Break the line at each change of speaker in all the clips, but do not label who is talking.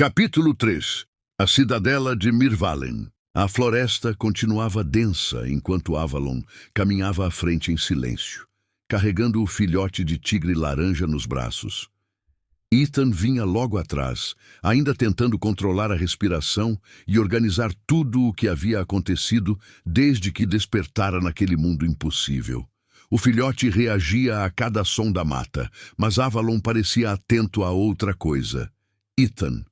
Capítulo 3. A cidadela de Mirvalen. A floresta continuava densa enquanto Avalon caminhava à frente em silêncio, carregando o filhote de tigre laranja nos braços. Ethan vinha logo atrás, ainda tentando controlar a respiração e organizar tudo o que havia acontecido desde que despertara naquele mundo impossível. O filhote reagia a cada som da mata, mas Avalon parecia atento a outra coisa. Ethan.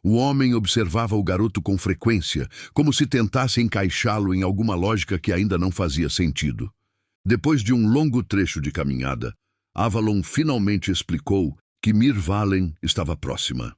O homem observava o garoto com frequência, como se tentasse encaixá-lo em alguma lógica que ainda não fazia sentido. Depois de um longo trecho de caminhada, Avalon finalmente explicou que Mirvalen estava próxima.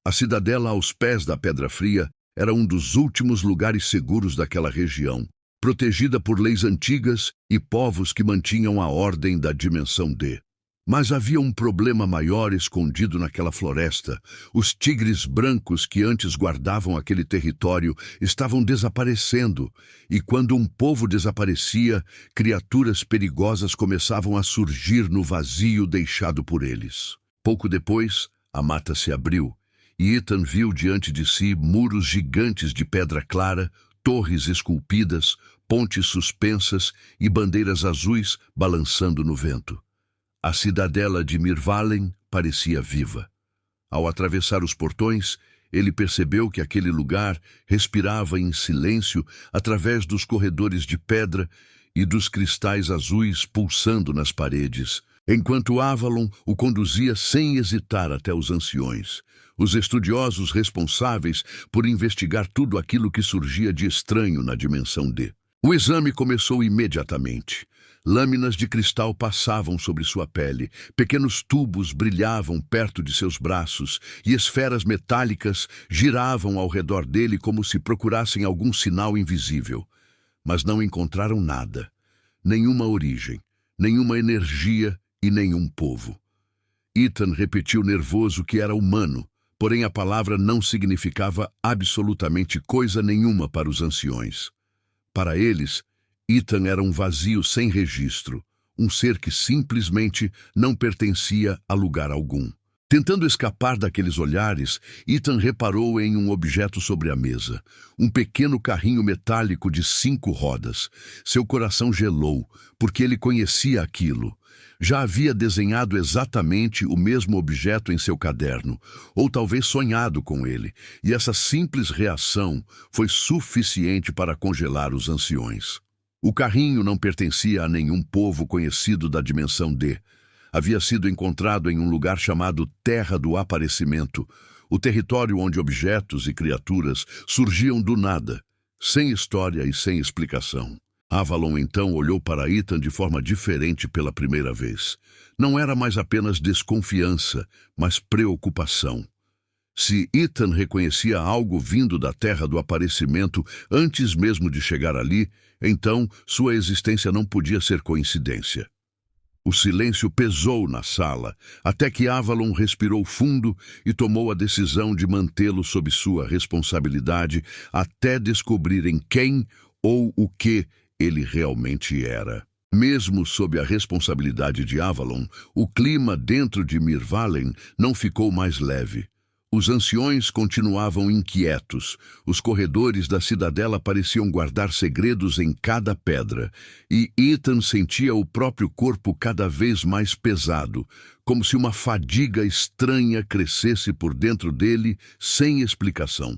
A cidadela aos pés da Pedra Fria era um dos últimos lugares seguros daquela região, protegida por leis antigas e povos que mantinham a ordem da Dimensão D. Mas havia um problema maior escondido naquela floresta. Os tigres brancos que antes guardavam aquele território estavam desaparecendo, e quando um povo desaparecia, criaturas perigosas começavam a surgir no vazio deixado por eles. Pouco depois, a mata se abriu, e Ethan viu diante de si muros gigantes de pedra clara, torres esculpidas, pontes suspensas e bandeiras azuis balançando no vento. A cidadela de Mirvalen parecia viva. Ao atravessar os portões, ele percebeu que aquele lugar respirava em silêncio através dos corredores de pedra e dos cristais azuis pulsando nas paredes, enquanto Avalon o conduzia sem hesitar até os anciões, os estudiosos responsáveis por investigar tudo aquilo que surgia de estranho na Dimensão D. O exame começou imediatamente. Lâminas de cristal passavam sobre sua pele, pequenos tubos brilhavam perto de seus braços e esferas metálicas giravam ao redor dele como se procurassem algum sinal invisível. Mas não encontraram nada, nenhuma origem, nenhuma energia e nenhum povo. Ethan repetiu nervoso que era humano, porém a palavra não significava absolutamente coisa nenhuma para os anciões. Para eles, Ethan era um vazio sem registro, um ser que simplesmente não pertencia a lugar algum. Tentando escapar daqueles olhares, Ethan reparou em um objeto sobre a mesa, um pequeno carrinho metálico de 5 rodas. Seu coração gelou, porque ele conhecia aquilo. Já havia desenhado exatamente o mesmo objeto em seu caderno, ou talvez sonhado com ele, e essa simples reação foi suficiente para congelar os anciões. O carrinho não pertencia a nenhum povo conhecido da Dimensão D. Havia sido encontrado em um lugar chamado Terra do Aparecimento, o território onde objetos e criaturas surgiam do nada, sem história e sem explicação. Avalon então olhou para Ethan de forma diferente pela primeira vez. Não era mais apenas desconfiança, mas preocupação. Se Ethan reconhecia algo vindo da Terra do Aparecimento antes mesmo de chegar ali, então sua existência não podia ser coincidência. O silêncio pesou na sala, até que Avalon respirou fundo e tomou a decisão de mantê-lo sob sua responsabilidade até descobrirem quem ou o que ele realmente era. Mesmo sob a responsabilidade de Avalon, o clima dentro de Mirvalen não ficou mais leve. Os anciões continuavam inquietos, os corredores da cidadela pareciam guardar segredos em cada pedra, e Ethan sentia o próprio corpo cada vez mais pesado, como se uma fadiga estranha crescesse por dentro dele sem explicação.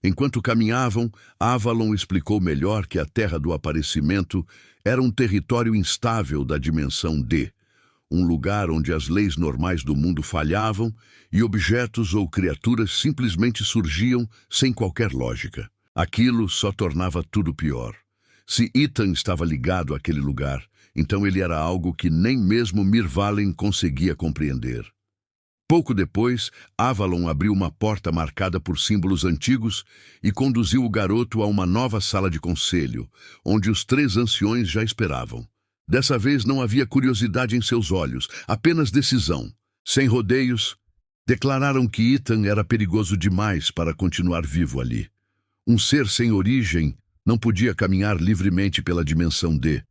Enquanto caminhavam, Avalon explicou melhor que a Terra do Aparecimento era um território instável da Dimensão D, um lugar onde as leis normais do mundo falhavam e objetos ou criaturas simplesmente surgiam sem qualquer lógica. Aquilo só tornava tudo pior. Se Ethan estava ligado àquele lugar, então ele era algo que nem mesmo Mirvalen conseguia compreender. Pouco depois, Avalon abriu uma porta marcada por símbolos antigos e conduziu o garoto a uma nova sala de conselho, onde os 3 anciões já esperavam. Dessa vez não havia curiosidade em seus olhos, apenas decisão. Sem rodeios, declararam que Ethan era perigoso demais para continuar vivo ali. Um ser sem origem não podia caminhar livremente pela Dimensão D,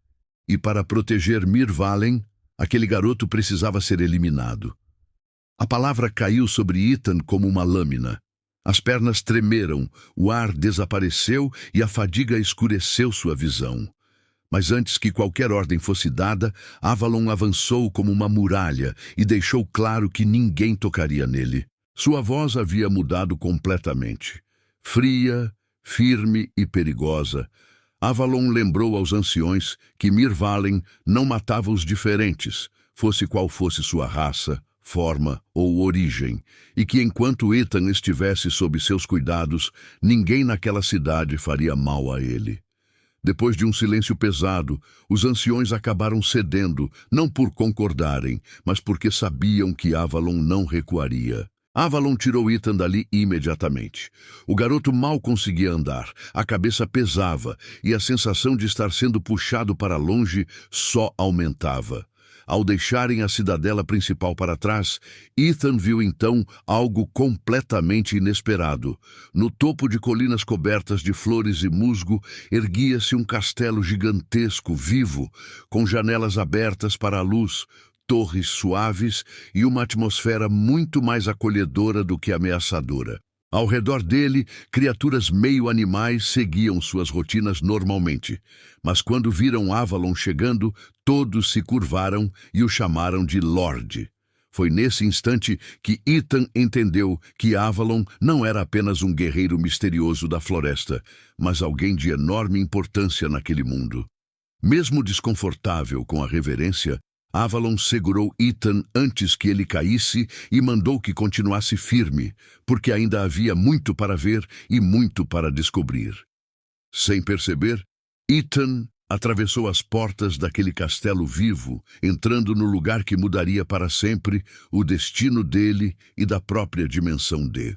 e para proteger Mirvalen, aquele garoto precisava ser eliminado. A palavra caiu sobre Ethan como uma lâmina. As pernas tremeram, o ar desapareceu e a fadiga escureceu sua visão. Mas antes que qualquer ordem fosse dada, Avalon avançou como uma muralha e deixou claro que ninguém tocaria nele. Sua voz havia mudado completamente. Fria, firme e perigosa, Avalon lembrou aos anciões que Mirvallen não matava os diferentes, fosse qual fosse sua raça, forma ou origem, e que enquanto Ethan estivesse sob seus cuidados, ninguém naquela cidade faria mal a ele. Depois de um silêncio pesado, os anciões acabaram cedendo, não por concordarem, mas porque sabiam que Avalon não recuaria. Avalon tirou Ethan dali imediatamente. O garoto mal conseguia andar, a cabeça pesava e a sensação de estar sendo puxado para longe só aumentava. Ao deixarem a cidadela principal para trás, Ethan viu então algo completamente inesperado. No topo de colinas cobertas de flores e musgo, erguia-se um castelo gigantesco, vivo, com janelas abertas para a luz, torres suaves e uma atmosfera muito mais acolhedora do que ameaçadora. Ao redor dele, criaturas meio animais seguiam suas rotinas normalmente, mas quando viram Avalon chegando, todos se curvaram e o chamaram de Lorde. Foi nesse instante que Ethan entendeu que Avalon não era apenas um guerreiro misterioso da floresta, mas alguém de enorme importância naquele mundo. Mesmo desconfortável com a reverência, Avalon segurou Ethan antes que ele caísse e mandou que continuasse firme, porque ainda havia muito para ver e muito para descobrir. Sem perceber, Ethan atravessou as portas daquele castelo vivo, entrando no lugar que mudaria para sempre o destino dele e da própria dimensão D.